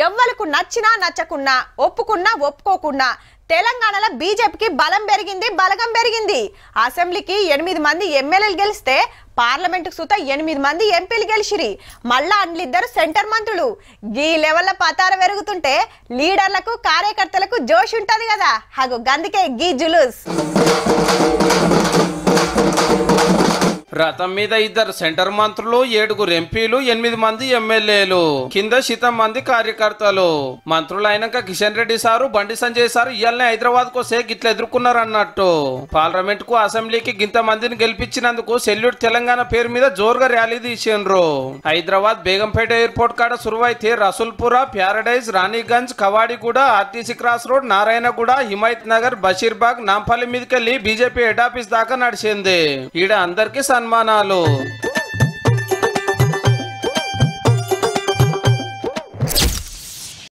ఎవ్వలకు నచ్చినా నచ్చకున్నా ఒప్పుకున్నా ఒప్పుకోకున్నా తెలంగాణలో బీజేపీకి బలం పెరిగింది, బలగం పెరిగింది. అసెంబ్లీకి 8 మంది ఎమ్మెల్యేలు గెలిస్తే పార్లమెంటుకు సుత 8 మంది ఎంపీలు గెలిచిరి. మళ్ళా అన్నిద్దరు సెంటర్ మంత్రులు. ఈ లెవెల్లో పతార పెరుగుతుంటే లీడర్లకు కార్యకర్తలకు జోష్ ఉంటది కదా. హగు గందుకే గీ జులూస్. రథం మీద 2 సెంటర్ మంత్రులు, 7 ఎంపీలు, 8 మంది ఎమ్మెల్యేలు, కింద 100 మంది కార్యకర్తలు. మంత్రులు అయినాక కిషన్ రెడ్డి సారు, బండి సంజయ్ సారు ఇయాలనే హైదరాబాద్ కోసే గిట్ల ఎదుర్కొన్నారు అన్నట్టు. పార్లమెంట్ కు అసెంబ్లీకి గింత మందిని గెలిపించినందుకు సెల్యూట్ తెలంగాణ పేరు మీద జోరుగా ర్యాలీ తీసిండ్రు. హైదరాబాద్ బేగంపేట ఎయిర్పోర్ట్ కాడ సురువైతే Rasulpura, Paradise, Ranigunj, Kavadiguda, RTC cross road, Narayanguda, Himayat Nagar, Basheerbagh, Nampally మీదకెళ్లి బీజేపీ హెడ్ ఆఫీస్ దాకా నడిచింది. ఈడ అందరికి సన్మానాలు.